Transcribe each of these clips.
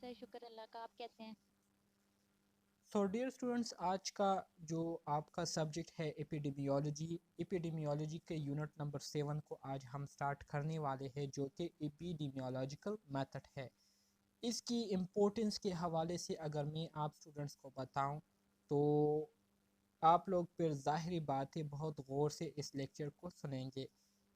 Sir, शुक्र अल्लाह का। आप कैसे हैं? सो डियर स्टूडेंट्स, आज का जो आपका सब्जेक्ट है एपिडेमियोलॉजी के यूनिट नंबर 7 को आज हम स्टार्ट करने वाले हैं, जो कि एपिडेमियोलॉजिकल मेथड है। इसकी इम्पोर्टेंस के हवाले से अगर मैं आप स्टूडेंट्स को बताऊं तो आप लोग फिर ज़ाहिरी बात है बहुत गौर से इस लेक्चर को सुनेंगे।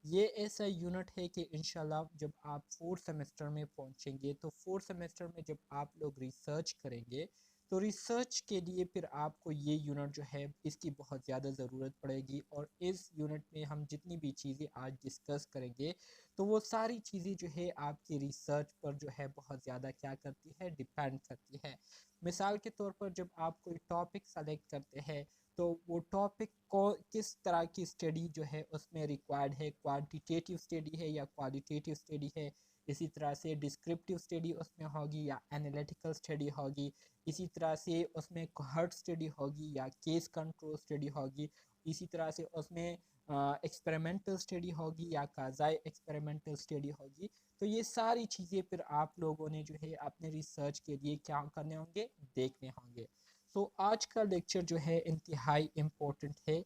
ये ऐसा यूनिट है कि इंशाल्लाह जब आप फोर्थ सेमेस्टर में पहुंचेंगे तो फोर्थ सेमेस्टर में जब आप लोग रिसर्च करेंगे तो रिसर्च के लिए फिर आपको ये यूनिट जो है इसकी बहुत ज़्यादा ज़रूरत पड़ेगी। और इस यूनिट में हम जितनी भी चीज़ें आज डिस्कस करेंगे तो वो सारी चीज़ें जो है आपकी रिसर्च पर जो है बहुत ज़्यादा क्या करती है, डिपेंड करती है। मिसाल के तौर पर जब आप कोई टॉपिक सेलेक्ट करते हैं तो वो टॉपिक को किस तरह की स्टडी जो है उसमें रिक्वायर्ड है, क्वांटिटेटिव स्टडी है या क्वालिटेटिव स्टडी है। इसी तरह से डिस्क्रिप्टिव स्टडी उसमें होगी या एनालिटिकल स्टडी होगी। इसी तरह से उसमें कोहर्ट स्टडी होगी या केस कंट्रोल स्टडी होगी। इसी तरह से उसमें एक्सपेरिमेंटल स्टडी होगी या काजाई एक्सपेरिमेंटल स्टडी होगी। तो ये सारी चीज़ें फिर आप लोगों ने जो है अपने रिसर्च के लिए क्या करने होंगे, देखने होंगे। आज का लेक्चर जो है इंतहाई इम्पोर्टेंट है।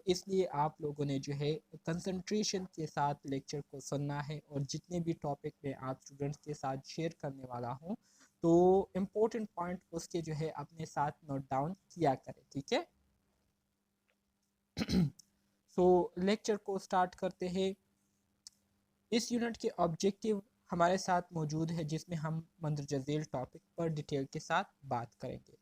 इसलिए आप लोगों ने जो है कंसंट्रेशन के साथ लेक्चर को सुनना है और जितने भी टॉपिक मैं आप स्टूडेंट्स के साथ शेयर करने वाला हूँ तो इम्पोर्टेंट पॉइंट उसके जो है अपने साथ नोट डाउन किया करें, ठीक है। लेक्चर को स्टार्ट करते हैं। इस यूनिट के ऑब्जेक्टिव हमारे साथ मौजूद है जिसमें हम मंदरजा झेल टॉपिक पर डिटेल के साथ बात करेंगे।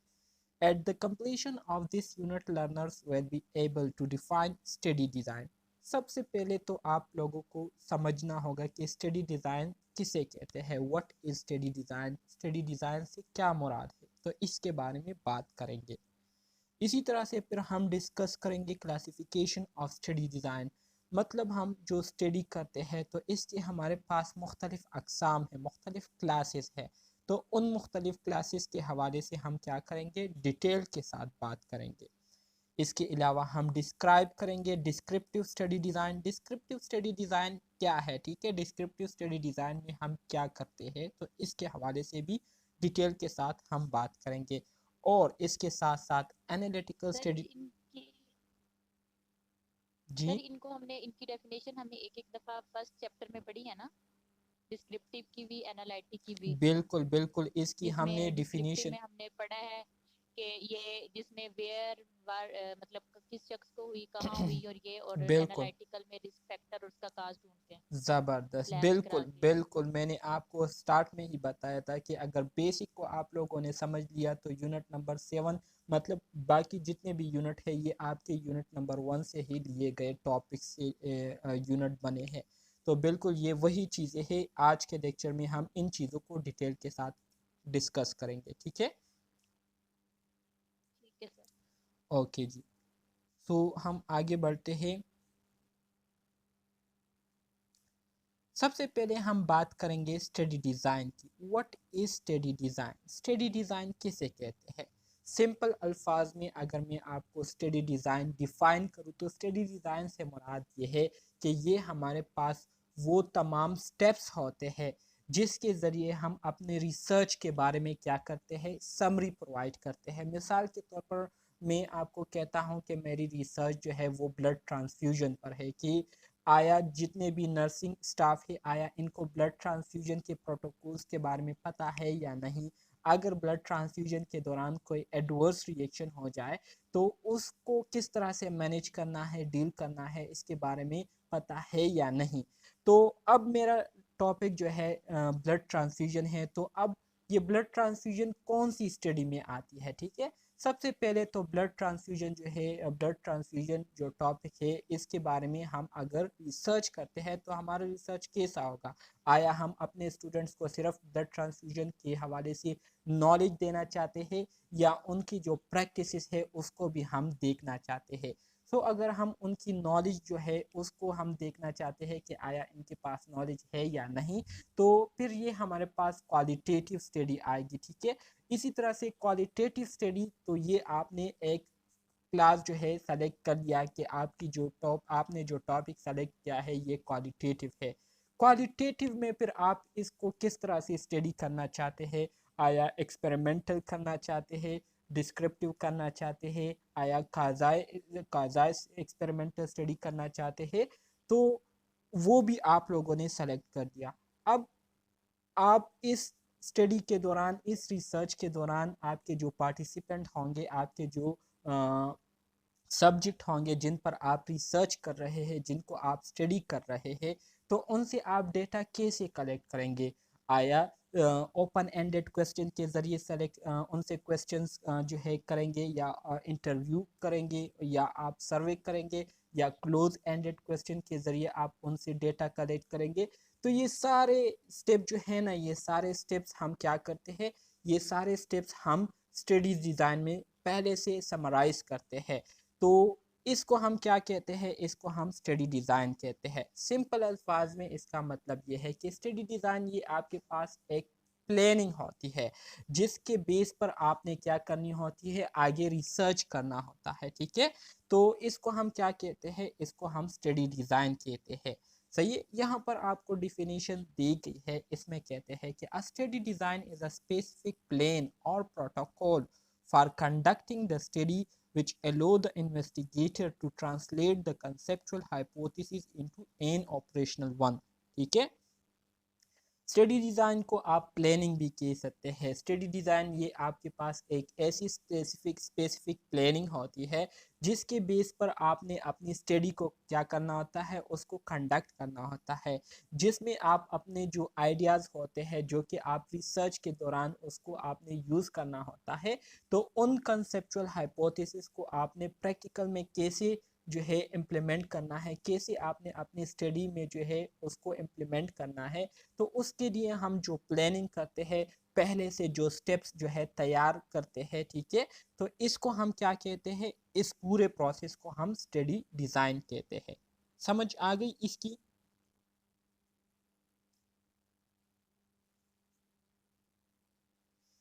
At the completion of this unit, learners will be able to define study design. सबसे पहले तो आप लोगों को समझना होगा कि स्टडी डिज़ाइन किसे कहते हैं। What is study design, study design से क्या मुराद है, तो इसके बारे में बात करेंगे। इसी तरह से फिर हम डिस्कस करेंगे क्लासिफिकेशन ऑफ स्टडी डिज़ाइन। मतलब हम जो स्टडी करते हैं तो इसके हमारे पास मुख्तलिफ अकसाम है, मुख्तलिफ क्लासेस है। तो उन मुख्तलिफ क्लासेस के हवाले से हम क्या करेंगे, डिटेल के साथ बात करेंगे। इसके अलावा हम डिस्क्राइब करेंगे descriptive study design. Descriptive study design क्या है, ठीक है। डिस्क्रिप्टिव स्टडी डिज़ाइन में हम क्या करते हैं तो इसके हवाले से भी डिटेल के साथ हम बात करेंगे। और इसके साथ साथ एनालिटिकल सर स्टडी। इनकी सर जी इनको हमने इनकी डेफिनेशन हमने एक एक दफा फर्स्ट चैप्टर में पढ़ी है ना? डिस्क्रिप्टिव की भी, एनालिटिक की भी। बिल्कुल बिल्कुल, इसकी हमने जिसमें डिस्क्रिप्टिव डिफिनीशन। में हमने पढ़ा है कि ये जिसमें वेयर वार मतलब किस शख्स को हुई, कहाँ हुई, और ये, और बिल्कुल एनालिटिकल में रिस्क फैक्टर उसका काज ढूंढते हैं ज़बरदस्त, लैब में करा बिल्कुल के। बिल्कुल। मैंने आपको स्टार्ट में ही बताया था कि अगर बेसिक को आप लोगों ने समझ लिया तो यूनिट नंबर 7 मतलब बाकी जितने भी यूनिट है ये आपके यूनिट नंबर 1 से ही लिए गए टॉपिक से यूनिट बने हैं। तो बिल्कुल ये वही चीज़ें हैं, आज के लेक्चर में हम इन चीज़ों को डिटेल के साथ डिस्कस करेंगे, ठीक है। ठीक है सर। ओके जी। हम आगे बढ़ते हैं। सबसे पहले हम बात करेंगे स्टडी डिज़ाइन की। What is study design, study design किसे कहते हैं। सिंपल अल्फाज में अगर मैं आपको स्टडी डिज़ाइन डिफ़ाइन करूँ तो स्टडी डिज़ाइन से मुराद ये है कि ये हमारे पास वो तमाम स्टेप्स होते हैं जिसके ज़रिए हम अपने रिसर्च के बारे में क्या करते हैं, समरी प्रोवाइड करते हैं। मिसाल के तौर पर मैं आपको कहता हूँ कि मेरी रिसर्च जो है वो ब्लड ट्रांसफ्यूजन पर है कि आया जितने भी नर्सिंग स्टाफ है आया इनको ब्लड ट्रांसफ्यूजन के प्रोटोकॉल्स के बारे में पता है या नहीं। अगर ब्लड ट्रांसफ्यूजन के दौरान कोई एडवर्स रिएक्शन हो जाए तो उसको किस तरह से मैनेज करना है, डील करना है, इसके बारे में पता है या नहीं। तो अब मेरा टॉपिक जो है ब्लड ट्रांसफ्यूजन है। तो अब ये ब्लड ट्रांसफ्यूजन कौन सी स्टडी में आती है, ठीक है। सबसे पहले तो ब्लड ट्रांसफ्यूजन जो है, ब्लड ट्रांसफ्यूजन जो टॉपिक है इसके बारे में हम अगर रिसर्च करते हैं तो हमारा रिसर्च कैसा होगा। आया हम अपने स्टूडेंट्स को सिर्फ ब्लड ट्रांसफ्यूजन के हवाले से नॉलेज देना चाहते हैं या उनकी जो प्रैक्टिसेस है उसको भी हम देखना चाहते हैं। अगर हम उनकी नॉलेज जो है उसको हम देखना चाहते हैं कि आया इनके पास नॉलेज है या नहीं, तो फिर ये हमारे पास क्वालिटेटिव स्टडी आएगी, ठीक है। इसी तरह से क्वालिटेटिव स्टडी तो ये आपने एक क्लास जो है सेलेक्ट कर लिया कि आपने जो टॉपिक सेलेक्ट किया है ये क्वालिटेटिव है। क्वालिटेटिव में फिर आप इसको किस तरह से स्टडी करना चाहते हैं, आया एक्सपेरिमेंटल करना चाहते हैं, डिस्क्रिप्टिव करना चाहते हैं, आया काजाई एक्सपेरिमेंटल स्टडी करना चाहते हैं, तो वो भी आप लोगों ने सेलेक्ट कर दिया। अब आप इस स्टडी के दौरान, इस रिसर्च के दौरान आपके जो पार्टिसिपेंट होंगे, आपके जो सब्जेक्ट होंगे जिन पर आप रिसर्च कर रहे हैं, जिनको आप स्टडी कर रहे हैं, तो उनसे आप डेटा कैसे कलेक्ट करेंगे? आया ओपन एंडेड क्वेश्चन के ज़रिए सेलेक्ट उनसे क्वेश्चंस जो है करेंगे, या इंटरव्यू करेंगे, या आप सर्वे करेंगे, या क्लोज एंडेड क्वेश्चन के ज़रिए आप उनसे डेटा कलेक्ट करेंगे? तो ये सारे स्टेप जो है ना, ये सारे स्टेप्स हम क्या करते हैं, ये सारे स्टेप्स हम स्टडीज डिज़ाइन में पहले से समराइज करते हैं। तो इसको हम क्या कहते हैं? इसको हम स्टडी डिज़ाइन कहते हैं। सिंपल अल्फाज में इसका मतलब ये है कि स्टडी डिज़ाइन ये आपके पास एक प्लानिंग होती है, जिसके बेस पर आपने क्या करनी होती है, आगे रिसर्च करना होता है, ठीक है? तो इसको हम क्या कहते हैं? इसको हम स्टडी डिज़ाइन कहते हैं। सही है, यहाँ पर आपको डिफिनीशन दी गई है, इसमें कहते हैं कि a study design is a specific plan और protocol for conducting the study which allow the investigator to translate the conceptual hypothesis into an operational one। ठीक है, स्टडी डिज़ाइन को आप प्लानिंग भी कह सकते हैं। स्टडी डिज़ाइन ये आपके पास एक ऐसी स्पेसिफिक प्लानिंग होती है, जिसके बेस पर आपने अपनी स्टडी को क्या करना होता है, उसको कंडक्ट करना होता है, जिसमें आप अपने जो आइडियाज़ होते हैं, जो कि आप रिसर्च के दौरान उसको आपने यूज़ करना होता है, तो उन कंसेप्चुअल हाइपोथेसिस को आपने प्रैक्टिकल में कैसे जो है इम्प्लीमेंट करना है, कैसे आपने अपनी स्टडी में जो है उसको इम्प्लीमेंट करना है। तो उसके लिए हम जो प्लानिंग करते हैं, पहले से जो स्टेप्स जो है तैयार करते हैं, ठीक है, तो इसको हम क्या कहते हैं? इस पूरे प्रोसेस को हम स्टडी डिज़ाइन कहते हैं। समझ आ गई इसकी?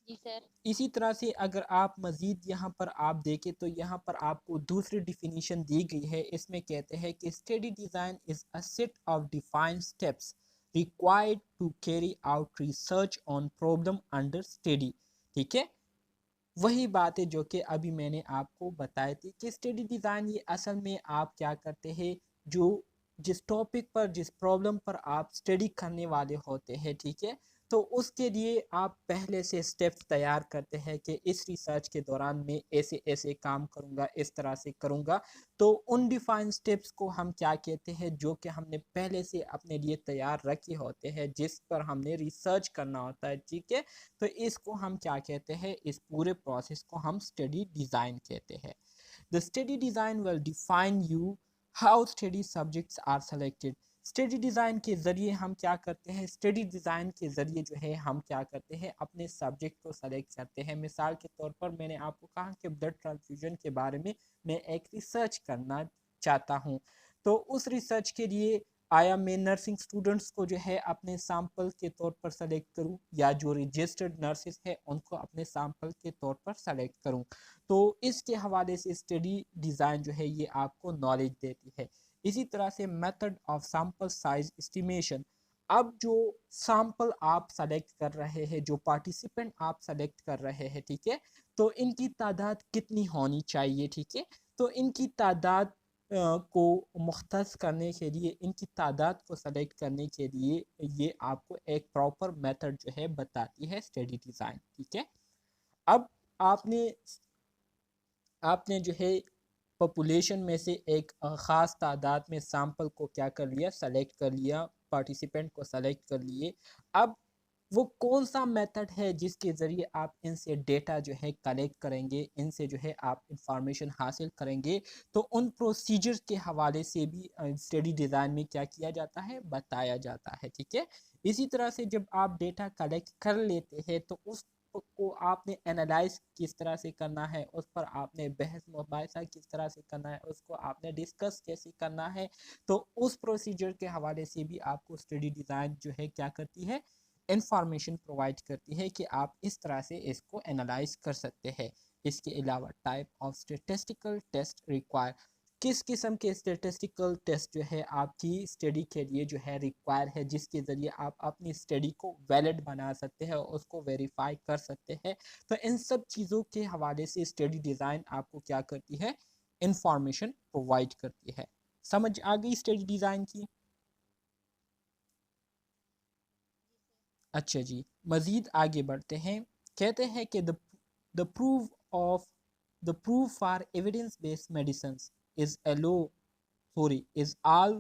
जी सर। इसी तरह से अगर आप मज़ीद यहाँ पर आप देखें, तो यहाँ पर आपको दूसरी डिफिनीशन दी गई है। इसमें कहते हैं कि study design is a set of defined steps required to carry out research on problem under study. ठीक है, वही बात है जो कि अभी मैंने आपको बताई थी कि स्टडी डिज़ाइन ये असल में आप क्या करते हैं, जो जिस टॉपिक पर, जिस प्रॉब्लम पर आप स्टडी करने वाले होते हैं, ठीक है, तो उसके लिए आप पहले से स्टेप्स तैयार करते हैं कि इस रिसर्च के दौरान मैं ऐसे ऐसे काम करूँगा, इस तरह से करूँगा। तो उन डिफाइंड स्टेप्स को हम क्या कहते हैं, जो कि हमने पहले से अपने लिए तैयार रखे होते हैं, जिस पर हमने रिसर्च करना होता है, ठीक है, तो इसको हम क्या कहते हैं? इस पूरे प्रोसेस को हम स्टडी डिज़ाइन कहते हैं। The study design will define you how study subjects are selected. Study design के ज़रिए हम क्या करते हैं? स्टडी डिज़ाइन के ज़रिए जो है हम क्या करते हैं? अपने सब्जेक्ट को सेलेक्ट करते हैं। मिसाल के तौर पर मैंने आपको कहा कि ब्लड ट्रांसफ्यूजन के बारे में मैं एक रिसर्च करना चाहता हूँ, तो उस रिसर्च के लिए आया मैं नर्सिंग स्टूडेंट्स को जो है अपने सैंपल के तौर पर सेलेक्ट करूं, या जो रजिस्टर्ड नर्सेज है उनको अपने सैंपल के तौर पर सेलेक्ट करूं। तो इसके हवाले से स्टडी डिज़ाइन जो है ये आपको नॉलेज देती है। इसी तरह से method of sample size estimation. अब जो सैंपल आप सेलेक्ट कर रहे हैं, जो पार्टिसिपेंट आप सेलेक्ट कर रहे हैं, ठीक है, तो इनकी तादाद कितनी होनी चाहिए, ठीक है, तो इनकी तादाद को मुख्तस करने के लिए, इनकी तादाद को सेलेक्ट करने के लिए ये आपको एक प्रॉपर मेथड जो है बताती है स्टडी डिज़ाइन। ठीक है, अब आपने आपने जो है पॉपुलेशन में से एक ख़ास तादाद में सैंपल को क्या कर लिया, सेलेक्ट कर लिया, पार्टिसिपेंट को सेलेक्ट कर लिए। अब वो कौन सा मेथड है जिसके ज़रिए आप इनसे डेटा जो है कलेक्ट करेंगे, इनसे जो है आप इंफॉर्मेशन हासिल करेंगे, तो उन प्रोसीजर के हवाले से भी स्टडी डिज़ाइन में क्या किया जाता है, बताया जाता है। ठीक है, इसी तरह से जब आप डेटा कलेक्ट कर लेते हैं, तो उस को आपने एनालाइज किस तरह से करना है, उस पर आपने बहस मुबाहिसा किस तरह से करना है, उसको आपने डिस्कस कैसे करना है, तो उस प्रोसीजर के हवाले से भी आपको स्टडी डिज़ाइन जो है क्या करती है, इंफॉर्मेशन प्रोवाइड करती है कि आप इस तरह से इसको एनालाइज कर सकते हैं। इसके अलावा type of statistical test require, किस किस्म के स्टेटिस्टिकल टेस्ट जो है आपकी स्टडी के लिए जो है रिक्वायर है, जिसके ज़रिए आप अपनी स्टडी को वैलिड बना सकते हैं और उसको वेरीफाई कर सकते हैं। तो इन सब चीज़ों के हवाले से स्टडी डिज़ाइन आपको क्या करती है, इंफॉर्मेशन प्रोवाइड करती है। समझ आ गई स्टडी डिज़ाइन की? अच्छा जी, मज़ीद आगे बढ़ते हैं। कहते हैं कि the proof of the proof for evidence based medicine is all sorry is all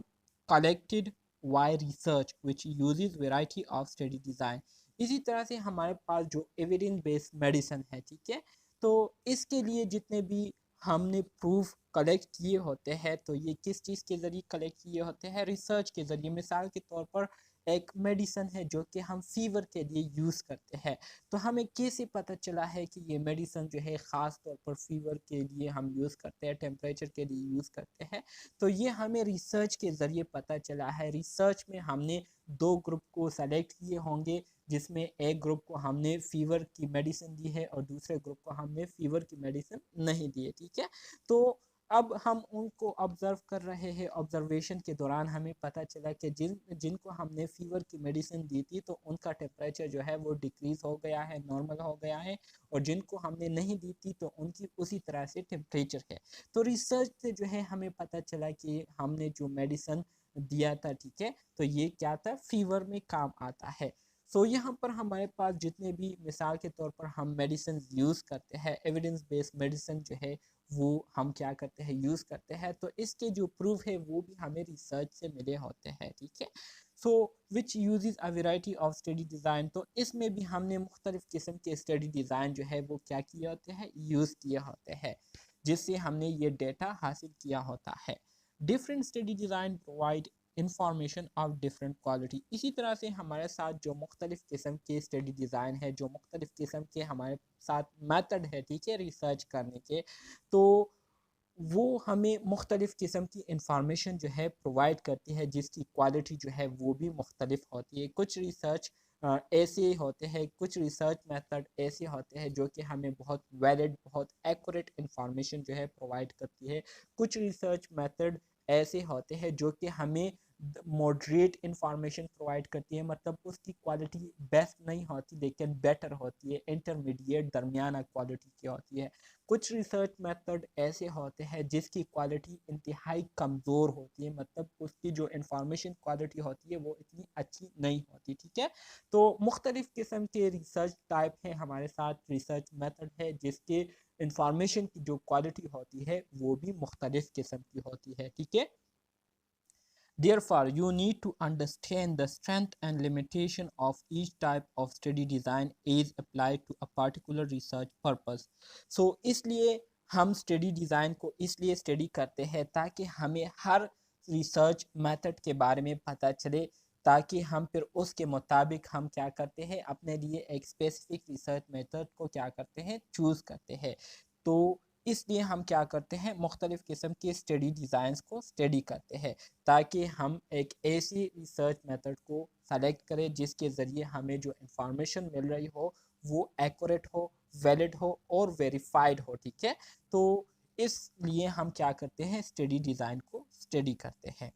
collected by research which uses variety of study design। इसी तरह से हमारे पास जो एविडेंस बेस्ड मेडिसिन है, ठीक है, तो इसके लिए जितने भी हमने प्रूफ कलेक्ट किए होते हैं, तो ये किस चीज़ के ज़रिए कलेक्ट किए होते हैं, रिसर्च के ज़रिए। मिसाल के तौर पर एक मेडिसिन है जो कि हम फीवर के लिए यूज़ करते हैं, तो हमें कैसे पता चला है कि ये मेडिसिन जो है ख़ास तौर पर फीवर के लिए हम यूज़ करते हैं, टेम्परेचर के लिए यूज़ करते हैं, तो ये हमें रिसर्च के ज़रिए पता चला है। रिसर्च में हमने दो ग्रुप को सेलेक्ट किए होंगे, जिसमें एक ग्रुप को हमने फीवर की मेडिसिन दी है और दूसरे ग्रुप को हमने फीवर की मेडिसिन नहीं दी है, ठीक है। तो अब हम उनको ऑब्ज़र्व कर रहे हैं, ऑब्जर्वेशन के दौरान हमें पता चला कि जिनको हमने फ़ीवर की मेडिसिन दी थी तो उनका टेम्परेचर जो है वो डिक्रीज़ हो गया है, नॉर्मल हो गया है, और जिनको हमने नहीं दी थी तो उनकी उसी तरह से टेम्परेचर है। तो रिसर्च से जो है हमें पता चला कि हमने जो मेडिसिन दिया था, ठीक है, तो ये क्या था, फीवर में काम आता है। सो यहाँ पर हमारे पास जितने भी मिसाल के तौर पर हम मेडिसिन यूज़ करते हैं, एविडेंस बेस्ड मेडिसिन जो है वो हम क्या करते हैं, यूज़ करते हैं, तो इसके जो प्रूफ है वो भी हमें रिसर्च से मिले होते हैं, ठीक है। So which use a variety of study design, तो इसमें भी हमने मुख्तलिफ़ किस्म के स्टडी डिज़ाइन जो है वो क्या किए होते हैं, यूज़ किए होते हैं, जिससे हमने ये डेटा हासिल किया होता है। Different study design provide information of different quality. इसी तरह से हमारे साथ जो मुख्तलिफ़ किस्म के स्टडी डिज़ाइन है, जो मुख्तलिफ़ किस्म के हमारे साथ मेथड है, ठीक है, रिसर्च करने के, तो वो हमें मुख्तलिफ़ किस्म की इंफॉर्मेशन जो है प्रोवाइड करती है, जिसकी क्वालिटी जो है वो भी मुख्तलिफ होती है। कुछ रिसर्च ऐसे होते हैं, कुछ रिसर्च मेथड ऐसे होते हैं जो कि हमें बहुत वैलिड, बहुत एक्यूरेट इंफॉर्मेशन जो है प्रोवाइड करती है। कुछ रिसर्च मेथड ऐसे होते हैं जो कि हमें मॉडरेट इंफॉर्मेशन प्रोवाइड करती है, मतलब उसकी क्वालिटी बेस्ट नहीं होती लेकिन बेटर होती है, इंटरमीडिएट दरमियाना क्वालिटी की होती है। कुछ रिसर्च मेथड ऐसे होते हैं जिसकी क्वालिटी इंतहाई कमज़ोर होती है, मतलब उसकी जो इंफॉर्मेशन क्वालिटी होती है वो इतनी अच्छी नहीं होती, ठीक है। तो मुख्तलिफ़ किस्म के रिसर्च टाइप हैं हमारे साथ, रिसर्च मेथड है जिसके इंफॉर्मेशन की जो क्वालिटी होती है वो भी मुख्तलिफ़ किस्म की होती है, ठीक है। Therefore, you need to understand the strength and limitation of each type of study design is applied to a particular research purpose. So, इसलिए हम स्टडी डिज़ाइन को इसलिए स्टडी करते हैं ताकि हमें हर रिसर्च मेथड के बारे में पता चले, ताकि हम फिर उसके मुताबिक हम क्या करते हैं, अपने लिए एक स्पेसिफिक रिसर्च मेथड को क्या करते हैं, चूज़ करते हैं। तो इसलिए हम क्या करते हैं, मुख्तलिफ़ किस्म के स्टडी डिज़ाइंस को स्टडी करते हैं, ताकि हम एक ऐसी रिसर्च मेथड को सेलेक्ट करें जिसके ज़रिए हमें जो इंफॉर्मेशन मिल रही हो वो एक्यूरेट हो, वैलिड हो और वेरीफाइड हो, ठीक है। तो इसलिए हम क्या करते हैं, स्टडी डिज़ाइन को स्टडी करते हैं।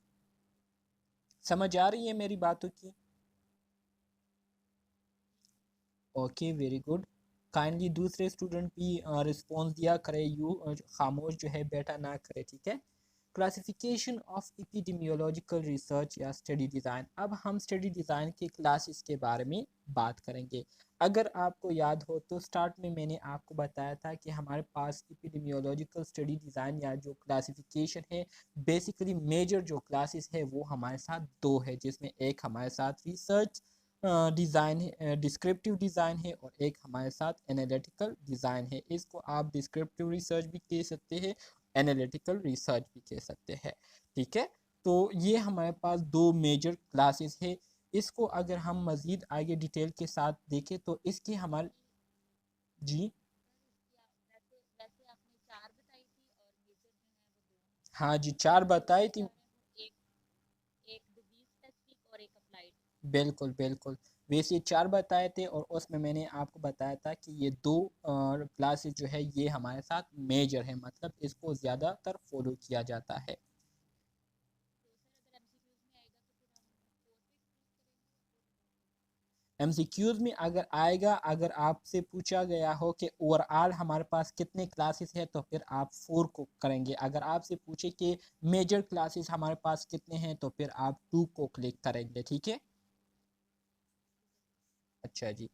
समझ आ रही है मेरी बातों की? Okay, very good. काइंडली दूसरे स्टूडेंट भी रिस्पॉन्स दिया करे, यू खामोश जो है बैठा ना करे, ठीक है। क्लासिफिकेशन ऑफ एपिडेमियोलॉजिकल रिसर्च या स्टडी डिज़ाइन। अब हम स्टडी डिज़ाइन के क्लासेस के बारे में बात करेंगे। अगर आपको याद हो तो स्टार्ट में मैंने आपको बताया था कि हमारे पास एपिडेमियोलॉजिकल स्टडी डिज़ाइन या जो क्लासिफिकेशन है, बेसिकली मेजर जो क्लासेस है वो हमारे साथ दो है, जिसमें एक हमारे साथ रिसर्च डिज़ाइन है, डिस्क्रिप्टिव डिज़ाइन है, और एक हमारे साथ एनालिटिकल डिज़ाइन है। इसको आप डिस्क्रिप्टिव रिसर्च भी कह सकते हैं, एनालिटिकल रिसर्च भी कह सकते हैं, ठीक है। तो ये हमारे पास दो मेजर क्लासेस है। इसको अगर हम मज़ीद आगे डिटेल के साथ देखें तो इसके हमारे जी वैसे वैसे आपने चार बताई थी और मेजर जो है वो दो, हाँ जी, तो चार जो बताई मेजर थी। है वो एक एक डिजीज स्पेसिफिक और एक अप्लाइड। बिल्कुल बिल्कुल। वैसे 4 बताए थे और उसमें मैंने आपको बताया था कि ये 2 क्लासेस जो है ये हमारे साथ मेजर है, मतलब इसको ज़्यादातर फॉलो किया जाता है। एमसीक्यूज में अगर आएगा, अगर आपसे पूछा गया हो कि ओवरऑल हमारे पास कितने क्लासेस है तो फिर आप 4 को करेंगे। अगर आपसे पूछे कि मेजर क्लासेस हमारे पास कितने हैं तो फिर आप 2 को क्लिक करेंगे, ठीक है। अच्छा जी।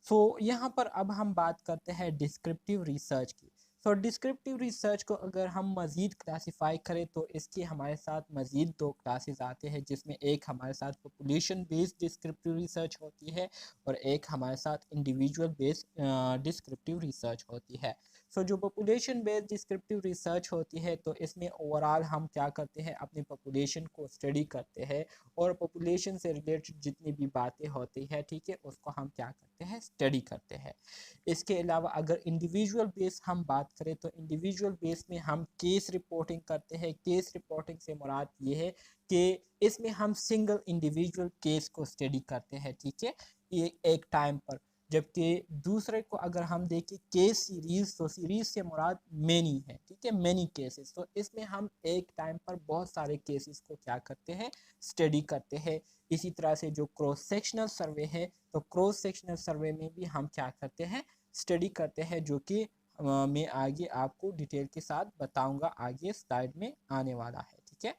सो यहाँ पर अब हम बात करते हैं डिस्क्रिप्टिव रिसर्च की। सो डिस्क्रिप्टिव रिसर्च को अगर हम मज़ीद क्लासीफाई करें तो इसके हमारे साथ मज़ीद 2 क्लासेस आते हैं, जिसमें एक हमारे साथ पॉपुलेशन बेस्ड डिस्क्रिप्टिव रिसर्च होती है और एक हमारे साथ इंडिविजुअल बेस्ड डिस्क्रिप्टिव रिसर्च होती है। सो जो पॉपुलेशन बेस्ड डिस्क्रिप्टिव रिसर्च होती है तो इसमें ओवरऑल हम क्या करते हैं, अपनी पॉपुलेशन को स्टडी करते हैं और पॉपुलेशन से रिलेटेड जितनी भी बातें होती है, ठीक है, उसको हम क्या करते हैं, स्टडी करते हैं। इसके अलावा अगर इंडिविजुअल बेस हम बात करें तो इंडिविजुअल बेस में हम केस रिपोर्टिंग करते हैं। केस रिपोर्टिंग से मुराद ये है कि इसमें हम सिंगल इंडिविजुअल केस को स्टडी करते हैं, ठीक है, ये एक टाइम पर। जबकि दूसरे को अगर हम देखें केस सीरीज, तो सीरीज से मुराद मेनी है, ठीक है, मेनी केसेस। तो इसमें हम एक टाइम पर बहुत सारे केसेस को क्या करते हैं, स्टडी करते हैं। इसी तरह से जो क्रॉस सेक्शनल सर्वे है तो क्रॉस सेक्शनल सर्वे में भी हम क्या करते हैं, स्टडी करते हैं, जो कि मैं आगे आपको डिटेल के साथ बताऊंगा, आगे स्लाइड में आने वाला है, ठीक है।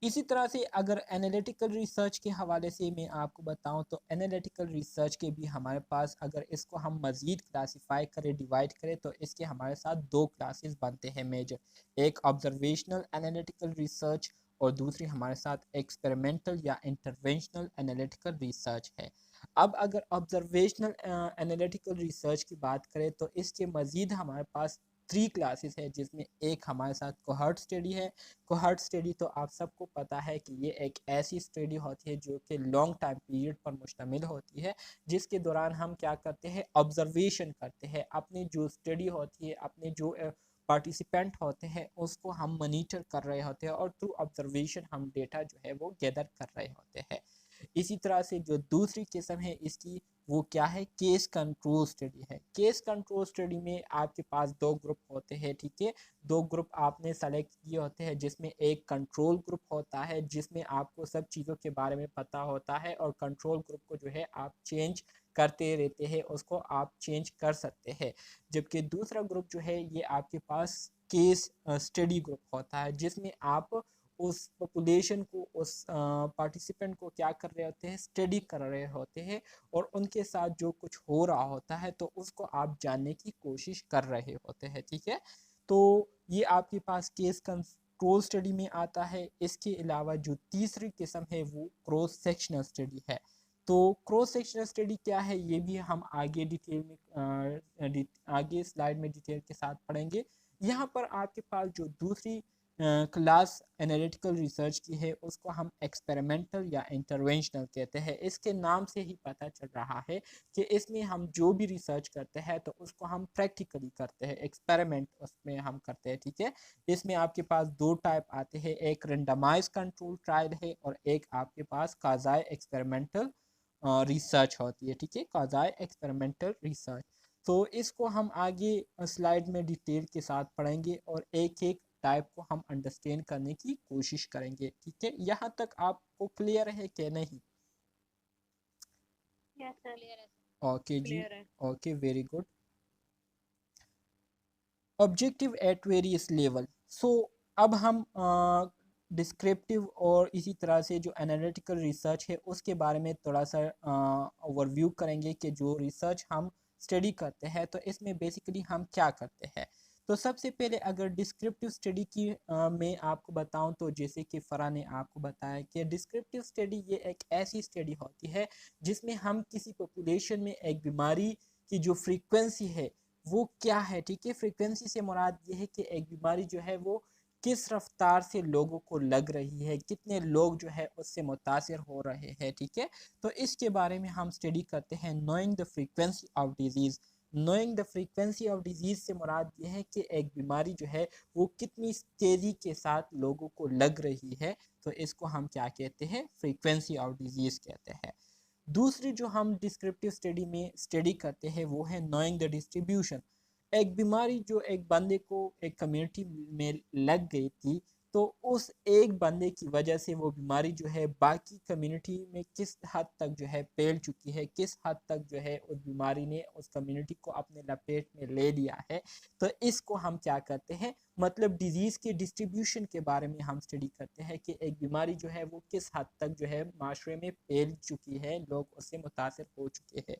इसी तरह से अगर एनालिटिकल रिसर्च के हवाले से मैं आपको बताऊं तो एनालिटिकल रिसर्च के भी हमारे पास, अगर इसको हम मज़ीद क्लासीफाई करें, डिवाइड करें, तो इसके हमारे साथ 2 क्लासेस बनते हैं मेजर। एक ऑब्जर्वेशनल एनालिटिकल रिसर्च और दूसरी हमारे साथ एक्सपेरिमेंटल या इंटरवेंशनल एनालिटिकल रिसर्च है। अब अगर ऑब्जर्वेशनल एनालिटिकल रिसर्च की बात करें तो इसके मज़ीद हमारे पास 3 क्लासेस है, जिसमें एक हमारे साथ कोहर्ट स्टडी है। कोहर्ट स्टडी तो आप सबको पता है कि ये एक ऐसी स्टडी होती है जो कि लॉन्ग टाइम पीरियड पर मुश्तमिल होती है, जिसके दौरान हम क्या करते हैं, ऑब्जर्वेशन करते हैं। अपनी जो स्टडी होती है, अपने जो पार्टिसिपेंट होते हैं उसको हम मॉनिटर कर रहे होते हैं और थ्रू ऑब्जर्वेशन हम डेटा जो है वो गैदर कर रहे होते हैं। इसी तरह से जो दूसरी किस्म है इसकी, वो क्या है, केस कंट्रोल स्टडी है। केस कंट्रोल स्टडी में आपके पास 2 ग्रुप होते हैं, ठीक है, 2 ग्रुप आपने सेलेक्ट किए होते हैं, जिसमें एक कंट्रोल ग्रुप होता है जिसमें आपको सब चीज़ों के बारे में पता होता है और कंट्रोल ग्रुप को जो है आप चेंज करते रहते हैं, उसको आप चेंज कर सकते हैं। जबकि दूसरा ग्रुप जो है ये आपके पास केस स्टडी ग्रुप होता है, जिसमें आप उस पॉपुलेशन को, उस पार्टिसिपेंट को क्या कर रहे होते हैं, स्टडी कर रहे होते हैं और उनके साथ जो कुछ हो रहा होता है तो उसको आप जानने की कोशिश कर रहे होते हैं, ठीक है। तो ये आपके पास केस कंट्रोल स्टडी में आता है। इसके अलावा जो तीसरी किस्म है वो क्रॉस सेक्शनल स्टडी है। तो क्रॉस सेक्शनल स्टडी क्या है ये भी हम आगे डिटेल में आगे स्लाइड में डिटेल के साथ पढ़ेंगे। यहाँ पर आपके पास जो दूसरी क्लास एनालिटिकल रिसर्च की है उसको हम एक्सपेरिमेंटल या इंटरवेंशनल कहते हैं। इसके नाम से ही पता चल रहा है कि इसमें हम जो भी रिसर्च करते हैं तो उसको हम प्रैक्टिकली करते हैं, एक्सपेरिमेंट उसमें हम करते हैं, ठीक है। इसमें आपके पास 2 टाइप आते हैं, एक रेंडमाइज कंट्रोल ट्रायल है और एक आपके पास काजाई एक्सपेरिमेंटल रिसर्च होती है, ठीक है, काजाई एक्सपेरिमेंटल रिसर्च। तो इसको हम आगे स्लाइड में डिटेल के साथ पढ़ेंगे और एक एक टाइप को हम अंडरस्टैंड करने की कोशिश करेंगे, ठीक है। यहाँ तक आपको क्लियर है कि नहीं? यस सर, क्लियर है। ओके जी, क्लियर है। Okay, very good. Objective at various level. So अब हम डिस्क्रिप्टिव और इसी तरह से जो एनालिटिकल रिसर्च है उसके बारे में थोड़ा सा ओवरव्यू करेंगे कि जो रिसर्च हम स्टडी करते हैं तो इसमें बेसिकली हम क्या करते हैं। तो सबसे पहले अगर डिस्क्रिप्टिव स्टडी की मैं आपको बताऊं तो जैसे कि फ़रा ने आपको बताया कि डिस्क्रिप्टिव स्टडी ये एक ऐसी स्टडी होती है जिसमें हम किसी पॉपुलेशन में एक बीमारी की जो फ्रीक्वेंसी है वो क्या है, ठीक है। फ्रीक्वेंसी से मुराद ये है कि एक बीमारी जो है वो किस रफ्तार से लोगों को लग रही है, कितने लोग जो है उससे मुतासिर हो रहे हैं, ठीक है। तो इसके बारे में हम स्टडी करते हैं knowing the frequency of disease. Knowing the frequency of disease से मुराद ये है कि एक बीमारी जो है वो कितनी तेज़ी के साथ लोगों को लग रही है, तो इसको हम क्या कहते हैं, फ्रीक्वेंसी ऑफ डिजीज़ कहते हैं। दूसरी जो हम डिस्क्रिप्टिव स्टडी में स्टडी करते हैं वो है नोइंग द डिस्ट्रीब्यूशन। एक बीमारी जो एक बंदे को एक कम्युनिटी में लग गई थी, तो उस एक बंदे की वजह से वो बीमारी जो है बाकी कम्युनिटी में किस हद तक जो है फैल चुकी है, किस हद तक जो है उस बीमारी ने उस कम्युनिटी को अपने लपेट में ले लिया है। तो इसको हम क्या करते हैं, मतलब डिजीज़ के डिस्ट्रीब्यूशन के बारे में हम स्टडी करते हैं कि एक बीमारी जो है वो किस हद तक जो है माशरे में फैल चुकी है, लोग उससे मुतासर हो चुके हैं।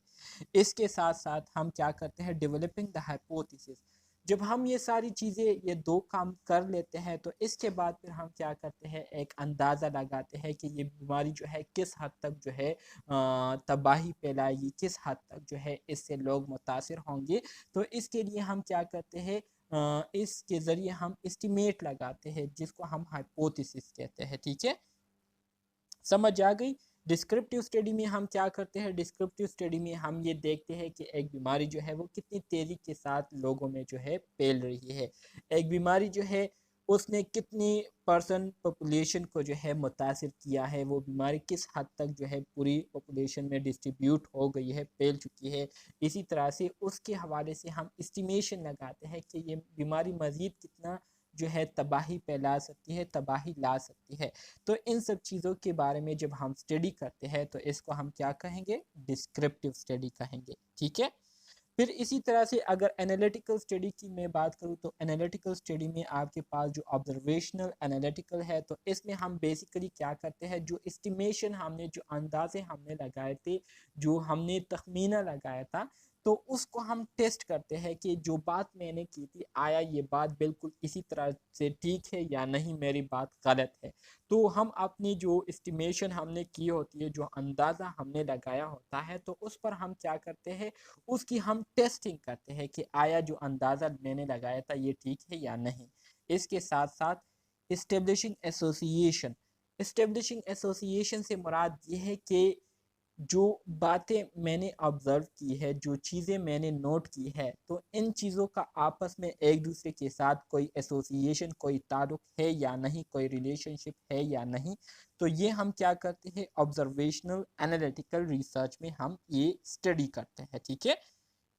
इसके साथ साथ हम क्या करते हैं, डेवलपिंग द हाइपोथेसिस। जब हम ये सारी चीज़ें, ये दो काम कर लेते हैं, तो इसके बाद फिर हम क्या करते हैं, एक अंदाज़ा लगाते हैं कि ये बीमारी जो है किस हद तक जो है तबाही फैलाएगी, किस हद तक जो है इससे लोग मुतासर होंगे। तो इसके लिए हम क्या करते हैं, इसके ज़रिए हम एस्टिमेट लगाते हैं, जिसको हम हाइपोथेसिस कहते हैं। ठीक है, समझ आ गई। डिस्क्रिप्टिव स्टडी में हम क्या करते हैं, डिस्क्रिप्टिव स्टडी में हम ये देखते हैं कि एक बीमारी जो है वो कितनी तेज़ी के साथ लोगों में जो है फैल रही है। एक बीमारी जो है उसने कितनी परसेंट पॉपुलेशन को जो है मुतासिर किया है, वो बीमारी किस हद तक जो है पूरी पॉपुलेशन में डिस्ट्रीब्यूट हो गई है, फैल चुकी है। इसी तरह से उसके हवाले से हम एस्टिमेशन लगाते हैं कि ये बीमारी मज़ीद कितना जो है तबाही फैला सकती है, तबाही ला सकती है। तो इन सब चीज़ों के बारे में जब हम स्टडी करते हैं तो इसको हम क्या कहेंगे, डिस्क्रिप्टिव स्टडी कहेंगे। ठीक है, फिर इसी तरह से अगर एनालिटिकल स्टडी की मैं बात करूँ, तो एनालिटिकल स्टडी में आपके पास जो ऑब्जर्वेशनल एनालिटिकल है, तो इसमें हम बेसिकली क्या करते हैं, जो एस्टिमेशन हमने, जो अंदाजे हमने लगाए थे, जो हमने तखमीना लगाया था, तो उसको हम टेस्ट करते हैं कि जो बात मैंने की थी, आया ये बात बिल्कुल इसी तरह से ठीक है या नहीं, मेरी बात गलत है। तो हम अपनी जो एस्टिमेशन हमने की होती है, जो अंदाज़ा हमने लगाया होता है, तो उस पर हम क्या करते हैं, उसकी हम टेस्टिंग करते हैं कि आया जो अंदाज़ा मैंने लगाया था ये ठीक है या नहीं। इसके साथ साथ इस्टेब्लिशिंग एसोसिएशन। इस्टेब्लिशिंग एसोसिएशन से मुराद ये है कि जो बातें मैंने ऑब्ज़र्व की है, जो चीज़ें मैंने नोट की है, तो इन चीज़ों का आपस में एक दूसरे के साथ कोई एसोसिएशन, कोई ताल्लुक है या नहीं, कोई रिलेशनशिप है या नहीं। तो ये हम क्या करते हैं, ऑब्जर्वेशनल एनालिटिकल रिसर्च में हम ये स्टडी करते हैं। ठीक है,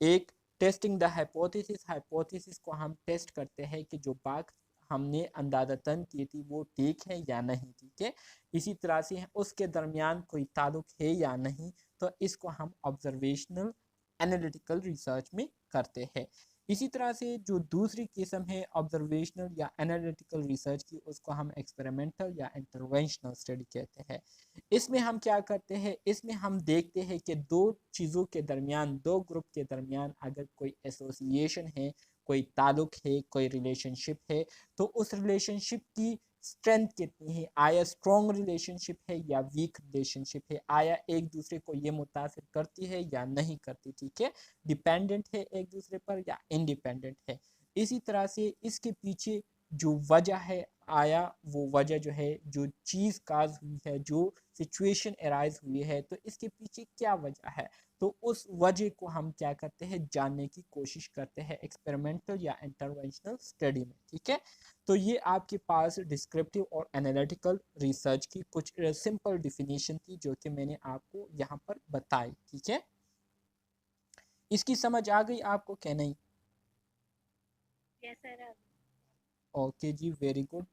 एक टेस्टिंग द हाइपोथेसिस, हाइपोथेसिस को हम टेस्ट करते हैं कि जो बात हमने अंदाज़तन की थी वो ठीक है या नहीं। ठीक है, इसी तरह से उसके दरमियान कोई ताल्लुक है या नहीं, तो इसको हम ऑब्जर्वेशनल एनालिटिकल रिसर्च में करते हैं। इसी तरह से जो दूसरी किस्म है ऑब्जर्वेशनल या एनालिटिकल रिसर्च की, उसको हम एक्सपेरिमेंटल या इंटरवेंशनल स्टडी कहते हैं। इसमें हम क्या करते हैं, इसमें हम देखते हैं कि दो चीज़ों के दरमियान, दो ग्रुप के दरमियान अगर कोई एसोसिएशन है, कोई ताल्लुक है, कोई रिलेशनशिप है, तो उस रिलेशनशिप की स्ट्रेंथ कितनी है, आया स्ट्रॉन्ग रिलेशनशिप है या वीक रिलेशनशिप है, आया एक दूसरे को ये मुतासिर करती है या नहीं करती। ठीक है, डिपेंडेंट है एक दूसरे पर या इंडिपेंडेंट है। इसी तरह से इसके पीछे जो वजह है, आया वो वजह जो है, जो चीज़ काज हुई है, जो सिचुएशन अराइज हुई है, तो इसके पीछे क्या वजह है, तो उस वजह को हम क्या करते हैं, जानने की कोशिश करते हैं एक्सपेरिमेंटल या इंटरवेंशनल स्टडी में। ठीक है, तो ये आपके पास डिस्क्रिप्टिव और एनालिटिकल रिसर्च की कुछ सिंपल डिफिनीशन थी, जो कि मैंने आपको यहाँ पर बताई। ठीक है, इसकी समझ आ गई आपको क्या नहीं? Yes sir. ओके जी, वेरी गुड।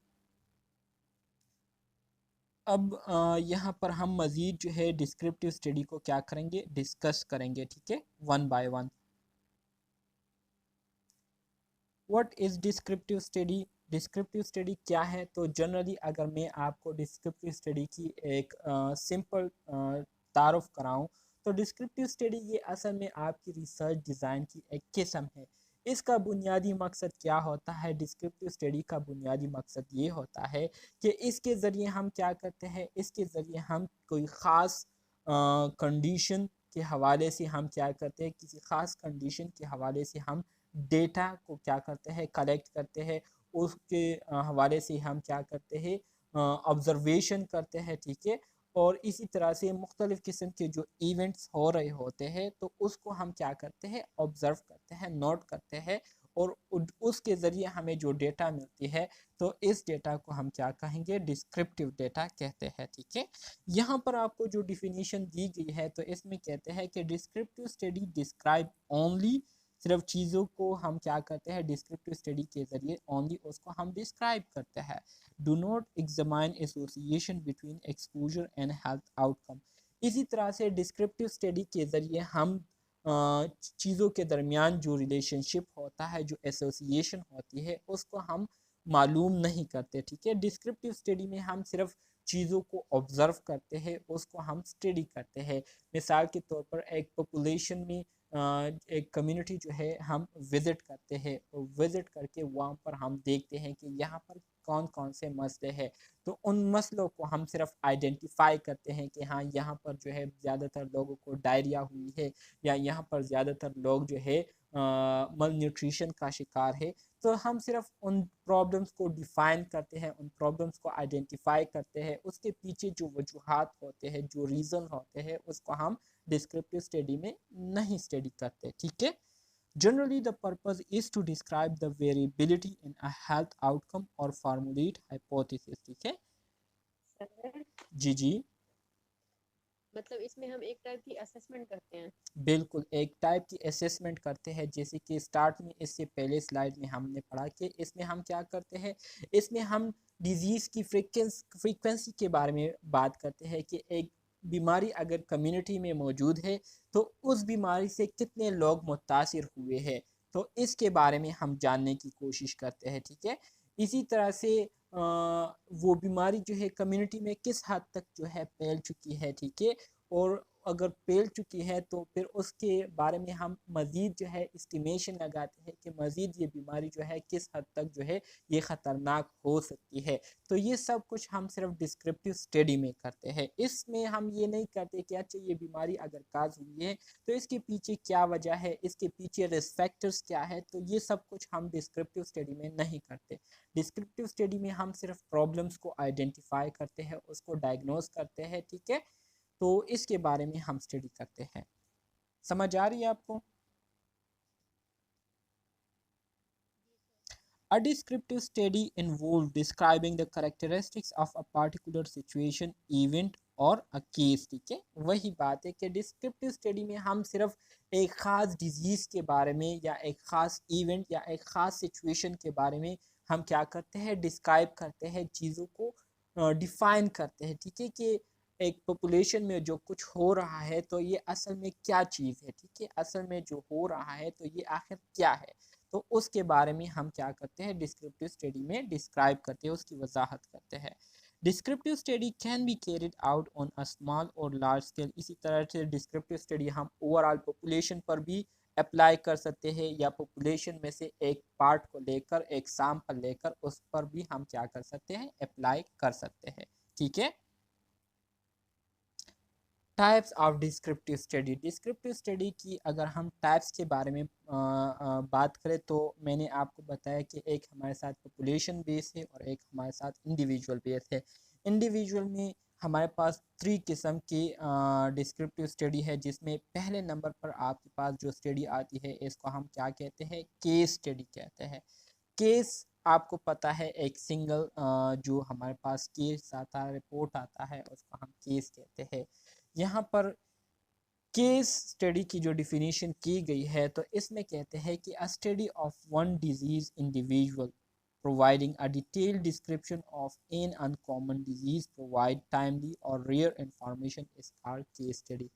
अब यहाँ पर हम मज़ीद जो है डिस्क्रिप्टिव स्टडी को क्या करेंगे, डिस्कस करेंगे। ठीक है, one by one. What is descriptive study? Descriptive study क्या है? तो जनरली अगर मैं आपको डिस्क्रिप्टिव स्टडी की एक सिंपल तारुफ कराऊं, तो डिस्क्रिप्टिव स्टडी ये असल में आपकी रिसर्च डिज़ाइन की एक किस्म है। इसका बुनियादी मकसद क्या होता है? डिस्क्रिप्टिव स्टडी का बुनियादी मकसद ये होता है कि इसके ज़रिए हम क्या करते हैं, इसके ज़रिए हम कोई ख़ास कंडीशन के हवाले से हम क्या करते हैं, किसी ख़ास कंडीशन के हवाले से हम डेटा को क्या करते हैं, कलेक्ट करते हैं। उसके हवाले से हम क्या करते हैं, ऑब्जर्वेशन करते हैं। ठीक है, और इसी तरह से मुख्तलिफ़ किस्म के जो इवेंट्स हो रहे होते हैं, तो उसको हम क्या करते हैं, ऑब्ज़र्व करते हैं, नोट करते हैं, और उसके ज़रिए हमें जो डेटा मिलती है, तो इस डेटा को हम क्या कहेंगे, डिस्क्रिप्टिव डेटा कहते हैं। ठीक है, यहाँ पर आपको जो डिफिनीशन दी गई है, तो इसमें कहते हैं कि डिस्क्रिप्टिव स्टडी डिस्क्राइब ओनली, सिर्फ चीज़ों को हम क्या करते हैं डिस्क्रिप्टिव स्टडी के ज़रिए ओनली उसको हम डिस्क्राइब करते हैं। Do not examine association between exposure and health outcome. इसी तरह से डिस्क्रिप्टिव स्टडी के ज़रिए हम चीज़ों के दरमियान जो रिलेशनशिप होता है, जो एसोसिएशन होती है, उसको हम मालूम नहीं करते। ठीक है, डिस्क्रिप्टिव स्टडी में हम सिर्फ चीज़ों को ऑब्ज़र्व करते हैं, उसको हम स्टडी करते हैं। मिसाल के तौर पर एक पॉपुलेशन में एक कम्युनिटी जो है हम विज़िट करते हैं, और विज़िट करके वहाँ पर हम देखते हैं कि यहाँ पर कौन कौन से मसले हैं, तो उन मसलों को हम सिर्फ आइडेंटिफाई करते हैं कि हाँ यहाँ पर जो है ज़्यादातर लोगों को डायरिया हुई है, या यहाँ पर ज़्यादातर लोग जो है मल न्यूट्रिशन का शिकार है। तो हम सिर्फ उन प्रॉब्लम्स को डिफाइन करते हैं, उन प्रॉब्लम्स को आइडेंटिफाई करते हैं, उसके पीछे जो वजूहात होते हैं, जो रीज़न होते हैं, उसको हम डिस्क्रिप्टिव स्टडी में नहीं स्टडी करते। ठीक है, generally the purpose is to describe the variability in a health outcome or formulate hypothesis। ठीक है सर, जी जी, मतलब इसमें हम एक टाइप की असेसमेंट करते हैं। बिल्कुल एक टाइप की असेसमेंट करते हैं, जैसे कि स्टार्ट में इससे पहले स्लाइड में हमने पढ़ा कि इसमें हम क्या करते हैं, इसमें हम डिजीज़ की फ्रीक्वेंसी के बारे में बात करते हैं कि एक बीमारी अगर कम्युनिटी में मौजूद है, तो उस बीमारी से कितने लोग मुतासिर हुए हैं, तो इसके बारे में हम जानने की कोशिश करते हैं। ठीक है, इसी तरह से वो बीमारी जो है कम्युनिटी में किस हद तक जो है फैल चुकी है। ठीक है, और अगर फैल चुकी है तो फिर उसके बारे में हम मज़ीद जो है इस्टीमेशन लगाते हैं कि मज़ीद ये बीमारी जो है किस हद तक जो है ये ख़तरनाक हो सकती है। तो ये सब कुछ हम सिर्फ डिस्क्रिप्टिव स्टडी में करते हैं। इसमें हम ये नहीं करते कि अच्छा ये बीमारी अगर काज हुई है तो इसके पीछे क्या वजह है, इसके पीछे रिस्क फैक्टर्स क्या है, तो ये सब कुछ हम डिस्क्रिप्टिव स्टडी में नहीं करते। डिस्क्रिप्टिव स्टडी में हम सिर्फ प्रॉब्लम्स को आइडेंटिफाई करते हैं, उसको डायग्नोज करते हैं। ठीक है, तो इसके बारे में हम स्टडी करते हैं। समझ आ रही है आपको? A descriptive study involves describing the characteristics of a particular situation, event और a case। ठीक है, वही बात है कि डिस्क्रिप्टिव स्टडी में हम सिर्फ एक ख़ास डिजीज़ के बारे में, या एक ख़ास इवेंट, या एक ख़ास सिचुएशन के बारे में हम क्या करते हैं, डिस्क्राइब करते हैं, चीज़ों को डिफ़ाइन करते हैं। ठीक है, कि एक पॉपुलेशन में जो कुछ हो रहा है, तो ये असल में क्या चीज़ है। ठीक है, असल में जो हो रहा है तो ये आखिर क्या है, तो उसके बारे में हम क्या करते हैं, डिस्क्रिप्टिव स्टडी में डिस्क्राइब करते हैं, उसकी वजाहत करते हैं। Descriptive study can be carried out on a small और लार्ज स्केल। इसी तरह से डिस्क्रिप्टिव स्टडी हम ओवरऑल पॉपुलेशन पर भी अप्लाई कर सकते हैं, या पॉपुलेशन में से एक पार्ट को लेकर, एक सैंपल लेकर उस पर भी हम क्या कर सकते हैं, अप्लाई कर सकते हैं। ठीक है, types of descriptive study. Descriptive study की अगर हम टाइप्स के बारे में बात करें, तो मैंने आपको बताया कि एक हमारे साथ पॉपुलेशन बेस है और एक हमारे साथ इंडिविजुअल बेस है। इंडिविजुअल में हमारे पास 3 किस्म की डिस्क्रिप्टिव स्टडी है, जिसमें पहले नंबर पर आपके पास जो स्टडी आती है, इसको हम क्या कहते हैं, केस स्टडी कहते हैं। केस आपको पता है, एक सिंगल जो हमारे पास केस आता है, रिपोर्ट आता है, उसको हम केस कहते हैं। यहाँ पर केस स्टडी की जो डिफिनीशन की गई है, तो इसमें कहते हैं कि a study of one disease individual providing a detailed description of an uncommon disease provide timely or rare information is called case study।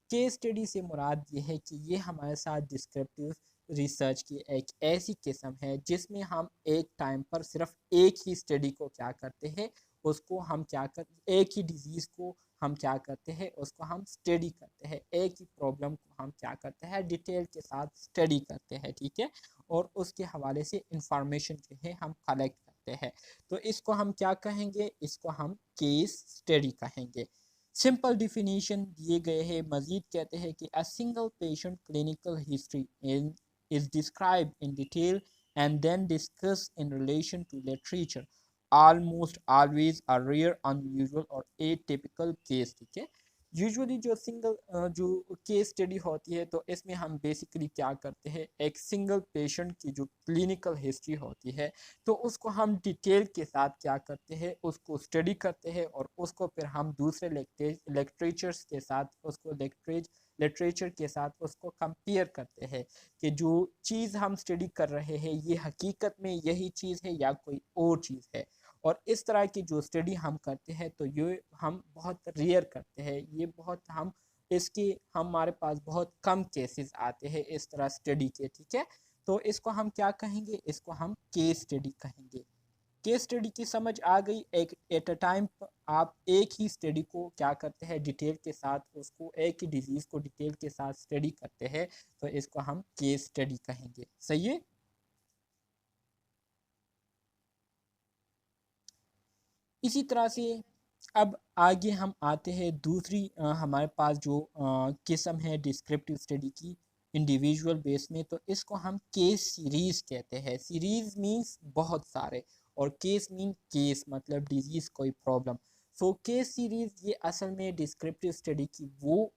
Case study से मुराद ये है कि ये हमारे साथ डिस्क्रिप्टिव रिसर्च की एक ऐसी किस्म है जिसमें हम एक टाइम पर सिर्फ एक ही स्टडी को क्या करते हैं, उसको हम क्या कर एक ही डिजीज़ को हम क्या करते हैं, उसको हम स्टडी करते हैं, एक ही प्रॉब्लम को हम क्या करते हैं, डिटेल के साथ स्टडी करते हैं। ठीक है, और उसके हवाले से इंफॉर्मेशन जो है हम कलेक्ट करते हैं, तो इसको हम क्या कहेंगे, इसको हम केस स्टडी कहेंगे। सिंपल डिफिनीशन दिए गए हैं। मजीद कहते हैं कि a single patient clinical history is describe in detail and then discuss in relation to literature, almost always a rare, unusual और एटिपिकल केस। ठीक है, यूजुअली जो जो केस स्टडी होती है तो इसमें हम बेसिकली क्या करते हैं, एक सिंगल पेशेंट की जो क्लिनिकल हिस्ट्री होती है तो उसको हम डिटेल के साथ क्या करते हैं, उसको स्टडी करते हैं और उसको फिर हम दूसरे लिटरेचर्स के साथ उसको लिटरेचर के साथ उसको कंपेयर करते हैं कि जो चीज़ हम स्टडी कर रहे हैं ये हकीकत में यही चीज़ है या कोई और चीज़ है। और इस तरह की जो स्टडी हम करते हैं तो ये हम बहुत रेयर करते हैं, ये बहुत हम इसकी हमारे पास बहुत कम केसेस आते हैं इस तरह स्टडी के, ठीक है। तो इसको हम क्या कहेंगे, इसको हम केस स्टडी कहेंगे। केस स्टडी की समझ आ गई। एक एट अ टाइम आप एक ही स्टडी को क्या करते हैं, डिटेल के साथ उसको एक ही डिजीज को डिटेल के साथ स्टडी करते हैं तो इसको हम केस स्टडी कहेंगे। सही है। इसी तरह से अब आगे हम आते हैं दूसरी हमारे पास जो किस्म है डिस्क्रिप्टिव स्टडी की इंडिविजुअल बेस में, तो इसको हम केस सीरीज कहते हैं। सीरीज मींस बहुत सारे और केस मीन केस मतलब डिजीज कोई प्रॉब्लम। सो केस सीरीज ये असल में डिस्क्रिप्टिव स्टडी की वो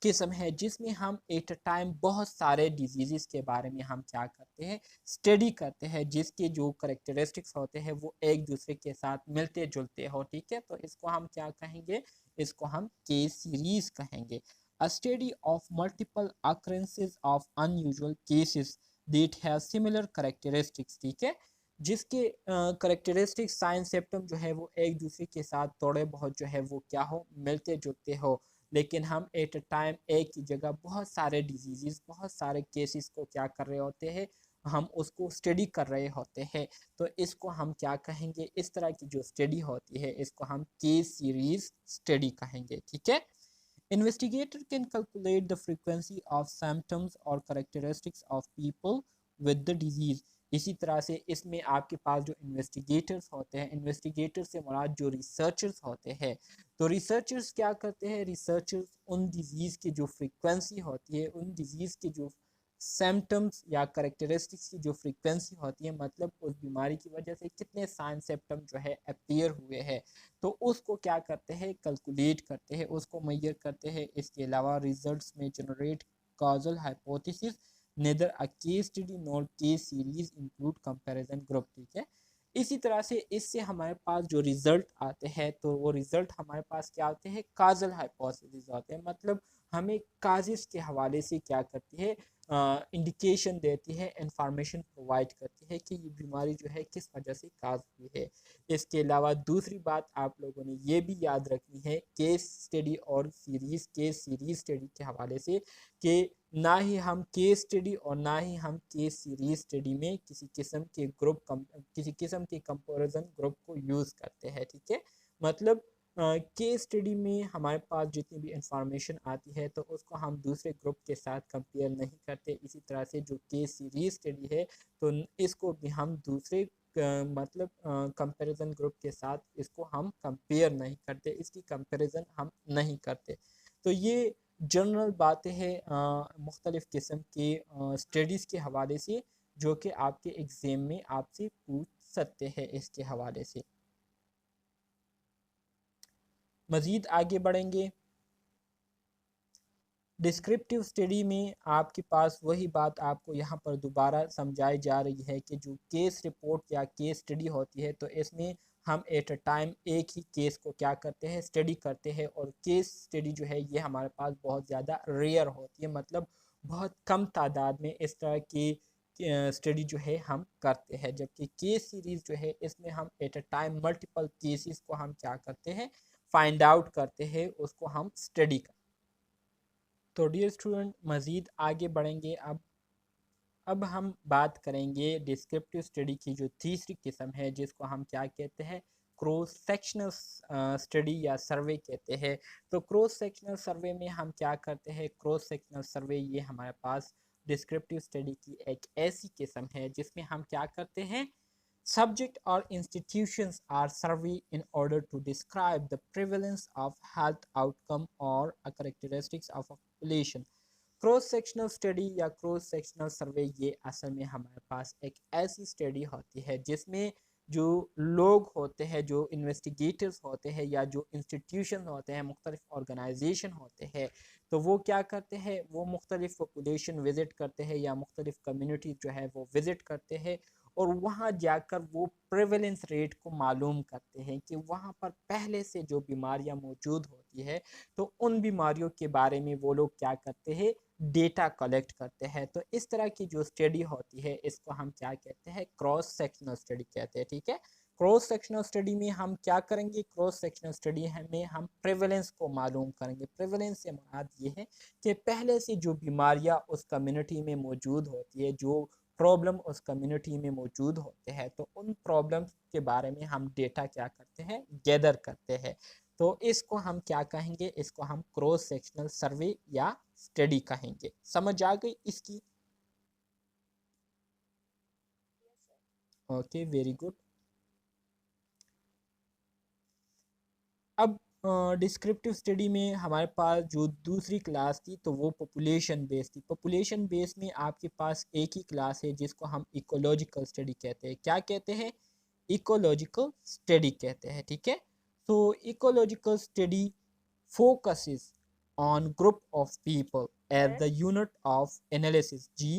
किस्म है जिसमें हम एट अ टाइम बहुत सारे डिजीज़ के बारे में हम क्या करते हैं, स्टडी करते हैं, जिसके जो करेक्टरिस्टिक्स होते हैं वो एक दूसरे के साथ मिलते जुलते हो, ठीक है। तो इसको हम क्या कहेंगे, इसको हम केस सीरीज कहेंगे। अ study of multiple occurrences of unusual cases that have similar characteristics, ठीक है। जिसके करेक्टरिस्टिक्स साइन सिम्टम जो है वो एक दूसरे के साथ थोड़े बहुत जो है वो क्या हो, मिलते जुलते हो, लेकिन हम एट अ टाइम एक ही जगह बहुत सारे डिजीज़ बहुत सारे केसेस को क्या कर रहे होते हैं, हम उसको स्टडी कर रहे होते हैं। तो इसको हम क्या कहेंगे, इस तरह की जो स्टडी होती है इसको हम केस सीरीज स्टडी कहेंगे, ठीक है। Investigator can calculate the frequency of symptoms or characteristics of people with the disease। इसी तरह से इसमें आपके पास जो इन्वेस्टिगेटर्स होते हैं, इन्वेस्टिगेटर से मुराद जो रिसर्चर्स होते हैं, तो रिसर्चर्स क्या करते हैं, रिसर्चर्स उन डिजीज़ की जो फ्रीक्वेंसी होती है, उन डिजीज़ की जो सिम्टम्स या करेक्टरिस्टिक्स की जो फ्रीक्वेंसी होती है, मतलब उस बीमारी की वजह से कितने साइन सिम्टम जो है अपीयर हुए हैं, तो उसको क्या करते हैं, कैलकुलेट करते हैं, उसको मेजर करते हैं। इसके अलावा रिजल्ट्स में generate causal hypothesis neither a case study nor case series include comparison group, ठीक है। इसी तरह से इससे हमारे पास जो रिजल्ट आते हैं तो वो रिजल्ट हमारे पास क्या होते हैं, काजल हाइपोथेसिस होते हैं, मतलब हमें काजिस के हवाले से क्या करती है, इंडिकेशन देती है, इंफॉर्मेशन प्रोवाइड करती है कि ये बीमारी जो है किस वजह से काज हुई है। इसके अलावा दूसरी बात आप लोगों ने ये भी याद रखनी है केस स्टडी और केस सीरीज स्टडी के हवाले से, कि ना ही हम केस स्टडी और ना ही हम केस सीरीज स्टडी में किसी किस्म के कंपैरिजन ग्रुप को यूज़ करते हैं, ठीक है। मतलब केस स्टडी में हमारे पास जितनी भी इंफॉर्मेशन आती है तो उसको हम दूसरे ग्रुप के साथ कंपेयर नहीं करते। इसी तरह से जो केस सीरीज स्टडी है तो इसको भी हम दूसरे मतलब कंपैरिजन ग्रुप के साथ इसको हम कंपेयर नहीं करते, इसकी कंपैरिजन हम नहीं करते। तो ये जनरल बातें हैं मुख्तलिफ़ किस्म के स्टडीज़ के हवाले से जो कि आपके एग्ज़ाम में आपसे पूछ सकते हैं इसके हवाले से। मज़ीद आगे बढ़ेंगे। डिस्क्रिप्टिव स्टडी में आपके पास वही बात आपको यहाँ पर दोबारा समझाई जा रही है कि जो केस रिपोर्ट या केस स्टडी होती है तो इसमें हम एट अ टाइम एक ही केस को क्या करते हैं, स्टडी करते हैं। और केस स्टडी जो है ये हमारे पास बहुत ज़्यादा रेयर होती है, मतलब बहुत कम तादाद में इस तरह की स्टडी जो है हम करते हैं। जबकि केस सीरीज़ जो है इसमें हम at a time multiple cases को हम क्या करते हैं, फाइंड आउट करते हैं, उसको हम स्टडी करते हैं। तो डियर स्टूडेंट मज़ीद आगे बढ़ेंगे। अब हम बात करेंगे डिस्क्रिप्टिव स्टडी की जो तीसरी किस्म है जिसको हम क्या कहते हैं, क्रॉस सेक्शनल स्टडी या सर्वे कहते हैं। तो क्रॉस सेक्शनल सर्वे में हम क्या करते हैं, क्रॉस सेक्शनल सर्वे ये हमारे पास डिस्क्रिप्टिव स्टडी की एक ऐसी किस्म है जिसमें हम क्या करते हैं, subject or institutions are surveyed in order to describe the prevalence of health outcome or a characteristics of a population। Cross sectional study या क्रॉस सेक्शनल सर्वे ये असल में हमारे पास एक ऐसी स्टडी होती है जिसमें जो लोग होते हैं, जो इन्वेस्टिगेटर्स होते हैं या जो इंस्टीट्यूशन होते हैं, मुख्तलिफ ऑर्गेनाइजेशन होते हैं, तो वो क्या करते हैं, वो मुख्तलिफ पॉपुलेशन विज़िट करते हैं या मुख्तलिफ कम्युनिटी जो है वो विज़िट करते हैं और वहाँ जाकर वो प्रेवलेंस रेट को मालूम करते हैं कि वहाँ पर पहले से जो बीमारियाँ मौजूद होती है, तो उन बीमारियों के बारे में वो लोग क्या करते हैं, डेटा कलेक्ट करते हैं। तो इस तरह की जो स्टडी होती है इसको हम क्या कहते हैं, क्रॉस सेक्शनल स्टडी कहते हैं। ठीक है, क्रॉस सेक्शनल स्टडी में हम क्या करेंगे, क्रॉस सेक्शनल स्टडी में हम प्रेवलेंस को मालूम करेंगे। प्रेवलेंस से मुराद ये है कि पहले से जो बीमारियां उस कम्युनिटी में मौजूद होती है, जो प्रॉब्लम उस कम्युनिटी में मौजूद होते हैं, तो उन प्रॉब्लम्स के बारे में हम डेटा क्या करते हैं, गैदर करते हैं। तो इसको हम क्या कहेंगे, इसको हम क्रॉस सेक्शनल सर्वे या स्टडी कहेंगे। समझ आ गई इसकी? Okay, very good. अब डिस्क्रिप्टिव स्टडी में हमारे पास जो दूसरी क्लास थी तो वो पॉपुलेशन बेस थी। पॉपुलेशन बेस में आपके पास एक ही क्लास है जिसको हम इकोलॉजिकल स्टडी कहते हैं। क्या कहते हैं, इकोलॉजिकल स्टडी कहते हैं। ठीक है, तो ecological study focuses on group of people as sir the unit of analysis। जी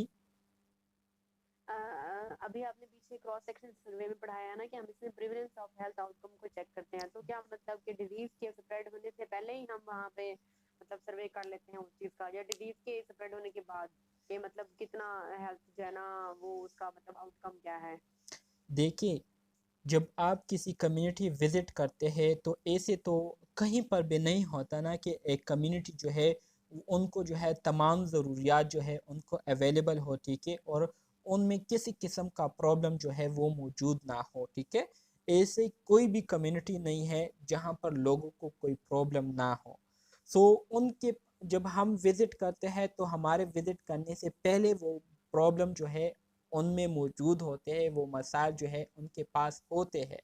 अभी आपने पीछे क्रॉस सेक्शन सर्वे में पढ़ाया ना कि हम इसमें प्रिवलेंस ऑफ हेल्थ आउटकम को चेक करते हैं, तो क्या मतलब कि डिजीज के स्प्रेड होने से पहले ही हम वहाँ पे मतलब सर्वे कर लेते हैं उस चीज का, या डिजीज के स्प्रेड होने के बाद, ये मतलब कितना हेल्थ जो है ना वो उसका मतलब आउटकम क्या है? देखिए, जब आप किसी कम्युनिटी विजिट करते हैं तो ऐसे तो कहीं पर भी नहीं होता ना कि एक कम्युनिटी जो है उनको जो है तमाम ज़रूरियात जो है उनको अवेलेबल हो। ठीक है, और उनमें किसी किस्म का प्रॉब्लम जो है वो मौजूद ना हो। ठीक है, ऐसे कोई भी कम्युनिटी नहीं है जहाँ पर लोगों को कोई प्रॉब्लम ना हो। सो उनके जब हम विज़िट करते हैं तो हमारे विज़िट करने से पहले वो प्रॉब्लम जो है उनमें मौजूद होते हैं, वो मसाइल जो है उनके पास होते हैं।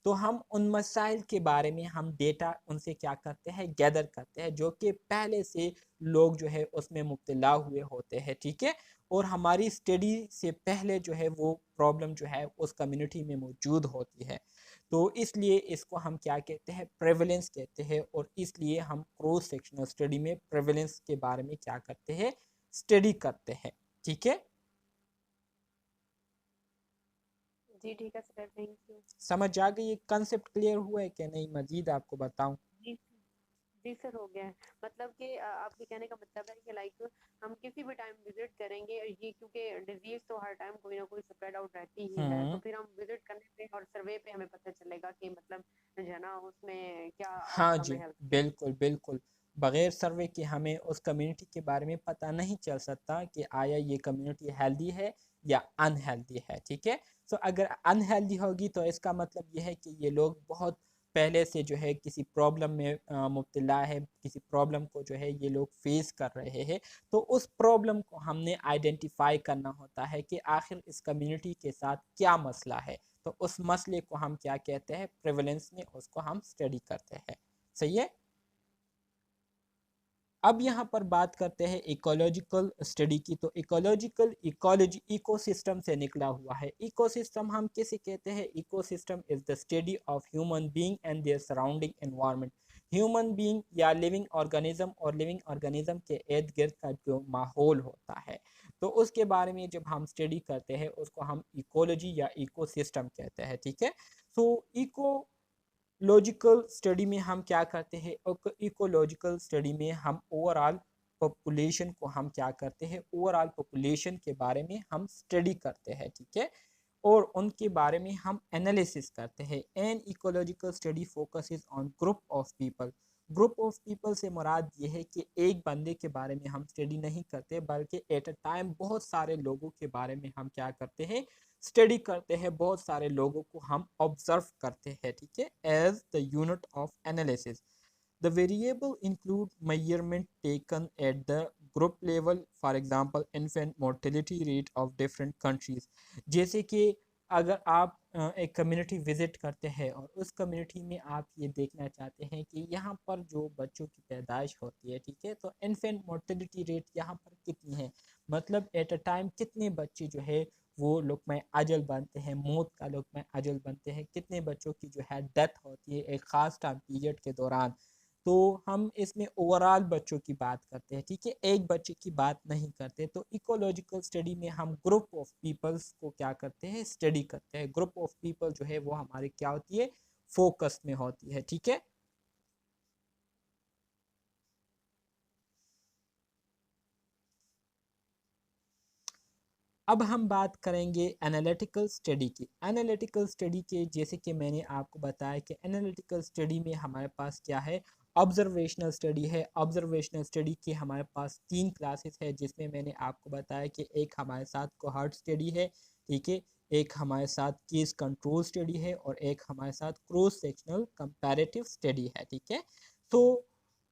तो हम उन मसाइल के बारे में हम डेटा उनसे क्या करते हैं, गैदर करते हैं, जो कि पहले से लोग जो है उसमें मुब्तला हुए होते हैं। ठीक है, और हमारी स्टडी से पहले जो है वो प्रॉब्लम जो है उस कम्युनिटी में मौजूद होती है। तो इसलिए इसको हम क्या कहते हैं, प्रेवलेंस कहते हैं, और इसलिए हम क्रॉस सेक्शनल स्टडी में प्रेवलेंस के बारे में क्या करते हैं, स्टडी करते हैं। ठीक है, जी ठीक है सर, थैंक यू। समझ आ गई, ये कंसेप्ट क्लियर हुआ है कि नहीं, मजीद आपको बताऊं? जी जी सर, हो गया है। मतलब कि आपके कहने का मतलब है कि लाइक हम किसी भी टाइम विजिट करेंगे, और ये क्योंकि डिजीज तो हर टाइम कोई ना कोई स्प्रेड आउट रहती ही है, तो हम्म, फिर हम विजिट करने पे और सर्वे पे हमें पता चलेगा कि मतलब जो है ना उसमें क्या हाँ आउटकम जी, है हेल्थ के। बिल्कुल बिल्कुल। बगैर सर्वे के हमें उस कम्युनिटी के बारे में पता नहीं चल सकता कि आया ये कम्युनिटी हेल्दी है या अनहेल्दी है। ठीक है, तो अगर अनहेल्दी होगी तो इसका मतलब ये है कि ये लोग बहुत पहले से जो है किसी प्रॉब्लम में मुब्तला है, किसी प्रॉब्लम को जो है ये लोग फेस कर रहे हैं। तो उस प्रॉब्लम को हमने आइडेंटिफाई करना होता है कि आखिर इस कम्युनिटी के साथ क्या मसला है। तो उस मसले को हम क्या कहते हैं, प्रेवलेंस में उसको हम स्टडी करते हैं। सही है। अब यहाँ पर बात करते हैं इकोलॉजिकल स्टडी की। तो इकोलॉजिकल, इकोलॉजी इकोसिस्टम से निकला हुआ है। इकोसिस्टम हम किसे कहते हैं, ecosystem is the study of human being and their surrounding environment. Human being या लिविंग ऑर्गेनिज्म और लिविंग ऑर्गेनिज्म के इर्द गिर्द का जो माहौल होता है, तो उसके बारे में जब हम स्टडी करते हैं उसको हम इकोलॉजी या इकोसिस्टम कहते हैं। ठीक है, तो इको लॉजिकल स्टडी में हम क्या करते हैं, इकोलॉजिकल स्टडी में हम ओवरऑल पॉपुलेशन को हम क्या करते हैं, ओवरऑल पॉपुलेशन के बारे में हम स्टडी करते हैं। ठीक है, और उनके बारे में हम एनालिसिस करते हैं। An ecological study focuses on group of people. Group of people से मुराद ये है कि एक बंदे के बारे में हम स्टडी नहीं करते, बल्कि एट अ टाइम बहुत सारे लोगों के बारे में हम क्या करते हैं, स्टडी करते हैं, बहुत सारे लोगों को हम ऑब्जर्व करते हैं। ठीक है, as the unit of analysis. The variable include measurement taken at the group level, for example infant mortality rate of different countries. जैसे कि अगर आप एक कम्युनिटी विजिट करते हैं और उस कम्युनिटी में आप ये देखना चाहते हैं कि यहाँ पर जो बच्चों की पैदाइश होती है, ठीक है, तो इन्फेंट मोर्टेलिटी रेट यहाँ पर कितनी है, मतलब एट अ टाइम कितने बच्चे जो है वो लुक़मा अजल बनते हैं, मौत का लुक़मा अजल बनते हैं, कितने बच्चों की जो है डेथ होती है एक ख़ास टाइम पीरियड के दौरान। तो हम इसमें ओवरऑल बच्चों की बात करते हैं, ठीक है, एक बच्चे की बात नहीं करते। तो इकोलॉजिकल स्टडी में हम ग्रुप ऑफ पीपल्स को क्या करते हैं, स्टडी करते हैं। ग्रुप ऑफ पीपल जो है वो हमारी क्या होती है, फोकस में होती है, ठीक है। अब हम बात करेंगे एनालिटिकल स्टडी की। एनालिटिकल स्टडी के जैसे कि मैंने आपको बताया कि एनालिटिकल स्टडी में हमारे पास क्या है, ऑब्जर्वेशनल स्टडी है। ऑब्जर्वेशनल स्टडी के हमारे पास 3 क्लासेस है, जिसमें मैंने आपको बताया कि एक हमारे साथ कोहॉर्ट स्टडी है, ठीक है, एक हमारे साथ केस कंट्रोल स्टडी है और एक हमारे साथ क्रॉस सेक्शनल कंपैरेटिव स्टडी है, ठीक है। तो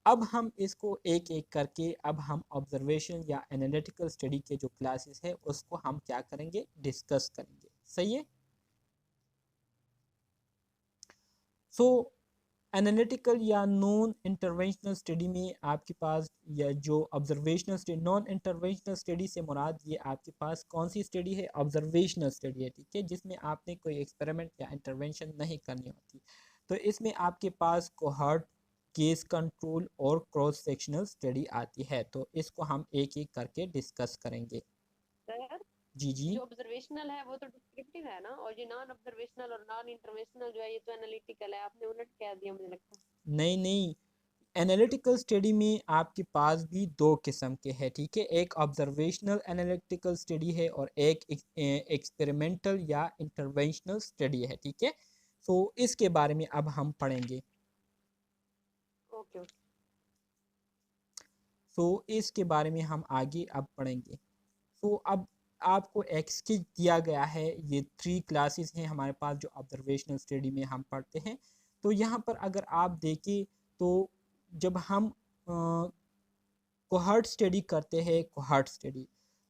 अब हम इसको एक एक करके अब हम ऑब्जर्वेशन या एनालिटिकल स्टडी के जो क्लासेस है उसको हम क्या करेंगे, डिस्कस करेंगे, सही है। सो एनालिटिकल या नॉन इंटरवेंशनल स्टडी में आपके पास या जो observational study, non interventional study से मुराद ये आपके पास कौन सी स्टडी है, ऑब्जर्वेशनल स्टडी है, ठीक है, जिसमें आपने कोई एक्सपेरिमेंट या इंटरवेंशन नहीं करनी होती। तो इसमें आपके पास कोहॉर्ट, केस कंट्रोल और क्रॉस सेक्शनल स्टडी आती है। तो इसको हम एक एक करके डिस्कस करेंगे। सर जी जी। जो ऑब्जर्वेशनल है वो तो डिस्क्रिप्टिव है ना, और ये नॉन ऑब्जर्वेशनल और नॉन इंटरवेंशनल जो है ये तो एनालिटिकल है। आपने उलट कह दिया मुझे लगता है। नहीं नहीं, एनालिटिकल स्टडी में आपके पास भी दो किस्म के हैं, ठीक है, एक ऑब्जर्वेशनल एनालिटिकल स्टडी है और एक एक्सपेरिमेंटल या इंटरवेंशनल स्टडी है, ठीक है। तो इसके बारे में अब हम पढ़ेंगे। Okay okay. तो इसके बारे में हम आगे अब पढ़ेंगे। तो अब आपको एक स्किल दिया गया है, ये 3 क्लासेस हैं हमारे पास जो ऑब्जर्वेशनल स्टडी में हम पढ़ते हैं। तो यहाँ पर अगर आप देखें तो जब हम कोहॉर्ट स्टडी करते हैं, कोहॉर्ट स्टडी,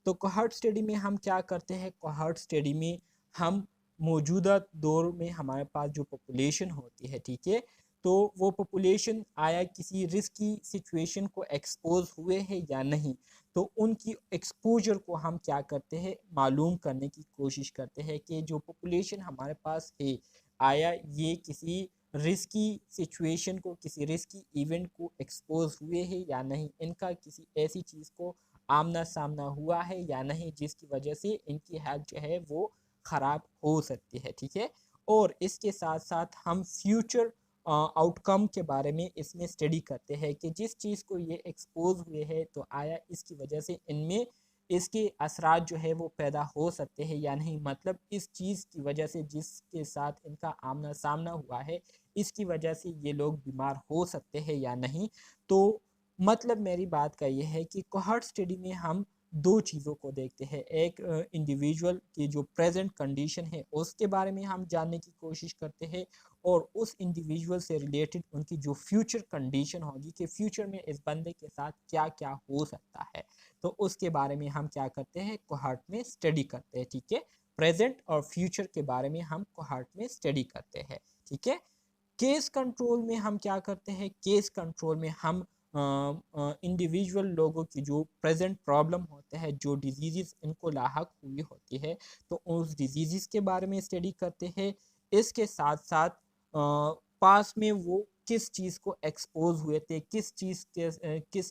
तो कोहॉर्ट स्टडी में हम क्या करते हैं, कोहॉर्ट स्टडी में हम मौजूदा दौर में हमारे पास जो पॉपुलेशन होती है, ठीक है, तो वो पॉपुलेशन आया किसी रिस्की सिचुएशन को एक्सपोज हुए हैं या नहीं, तो उनकी एक्सपोजर को हम क्या करते हैं, मालूम करने की कोशिश करते हैं कि जो पॉपुलेशन हमारे पास है आया ये किसी रिस्की सिचुएशन को, किसी रिस्की इवेंट को एक्सपोज हुए हैं या नहीं, इनका किसी ऐसी चीज़ को आमना सामना हुआ है या नहीं जिसकी वजह से इनकी हेल्थ जो है वो ख़राब हो सकती है, ठीक है। और इसके साथ साथ हम फ्यूचर आउटकम के बारे में इसमें स्टडी करते हैं कि जिस चीज़ को ये एक्सपोज हुए हैं तो आया इसकी वजह से इनमें इसके असरात जो है वो पैदा हो सकते हैं या नहीं, मतलब इस चीज़ की वजह से जिसके साथ इनका आमना सामना हुआ है इसकी वजह से ये लोग बीमार हो सकते हैं या नहीं। तो मतलब मेरी बात का ये है कि कोहॉर्ट स्टडी में हम दो चीज़ों को देखते हैं, एक इंडिविजुअल की जो प्रेजेंट कंडीशन है उसके बारे में हम जानने की कोशिश करते हैं और उस इंडिविजुअल से रिलेटेड उनकी जो फ्यूचर कंडीशन होगी कि फ्यूचर में इस बंदे के साथ क्या क्या हो सकता है, तो उसके बारे में हम क्या करते हैं, कोहॉर्ट में स्टडी करते हैं, ठीक है। प्रेजेंट और फ्यूचर के बारे में हम कोहॉर्ट में स्टडी करते हैं, ठीक है। केस कंट्रोल में हम क्या करते हैं, केस कंट्रोल में हम इंडिविजुअल लोगों की जो प्रेजेंट प्रॉब्लम होते हैं, जो डिजीज़ इनको लाहक हुई होती है, तो उस डिजीज़ के बारे में स्टडी करते हैं। इसके साथ साथ पास में वो किस चीज़ को एक्सपोज हुए थे, किस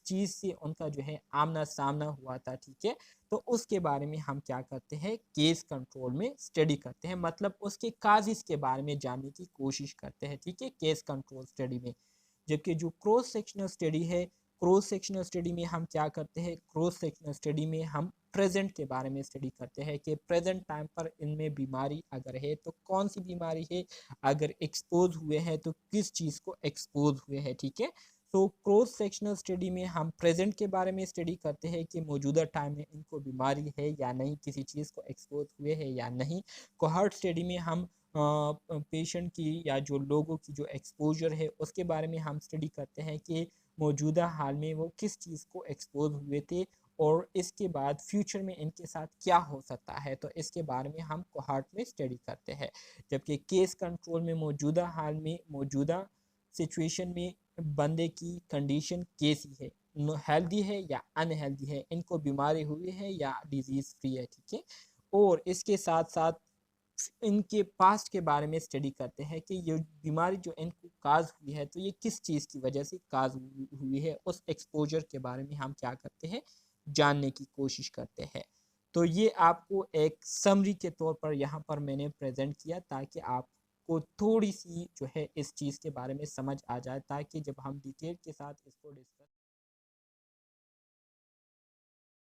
चीज़ से उनका जो है आमना सामना हुआ था, ठीक है। तो उसके बारे में हम क्या करते हैं, केस कंट्रोल में स्टडी करते हैं, मतलब उसके काजिज़ के बारे में जानने की कोशिश करते हैं, ठीक है, केस कंट्रोल स्टडी में। जबकि जो क्रॉस सेक्शनल स्टडी है, क्रॉस सेक्शनल स्टडी में हम क्या करते हैं, क्रॉस सेक्शनल स्टडी में हम प्रेजेंट के बारे में स्टडी करते हैं कि प्रेजेंट टाइम पर इनमें बीमारी अगर है तो कौन सी बीमारी है, अगर एक्सपोज हुए हैं तो किस चीज़ को एक्सपोज हुए हैं, ठीक है। तो क्रॉस सेक्शनल स्टडी में हम प्रेजेंट के बारे में स्टडी करते हैं कि मौजूदा टाइम में इनको बीमारी है या नहीं, किसी चीज़ को एक्सपोज हुए हैं या नहीं। कोहॉर्ट स्टडी में हम पेशेंट की या जो लोगों की जो एक्सपोजर है उसके बारे में हम स्टडी करते हैं कि मौजूदा हाल में वो किस चीज़ को एक्सपोज हुए थे और इसके बाद फ्यूचर में इनके साथ क्या हो सकता है, तो इसके बारे में हम कोहॉर्ट में स्टडी करते हैं। जबकि केस कंट्रोल में मौजूदा हाल में, मौजूदा सिचुएशन में बंदे की कंडीशन कैसी है, हेल्दी है या अनहेल्दी है, इनको बीमारी हुई है या डिजीज़ फ्री है, ठीक है। और इसके साथ साथ इनके पास्ट के बारे में स्टडी करते हैं कि ये बीमारी जो इनको काज हुई है तो ये किस चीज़ की वजह से काज हुई है, उस एक्सपोजर के बारे में हम क्या करते हैं, जानने की कोशिश करते हैं। तो ये आपको एक समरी के तौर पर यहाँ पर मैंने प्रेजेंट किया ताकि आपको थोड़ी सी जो है इस चीज़ के बारे में समझ आ जाए, ताकि जब हम डिटेल के साथ इसको डिस्कस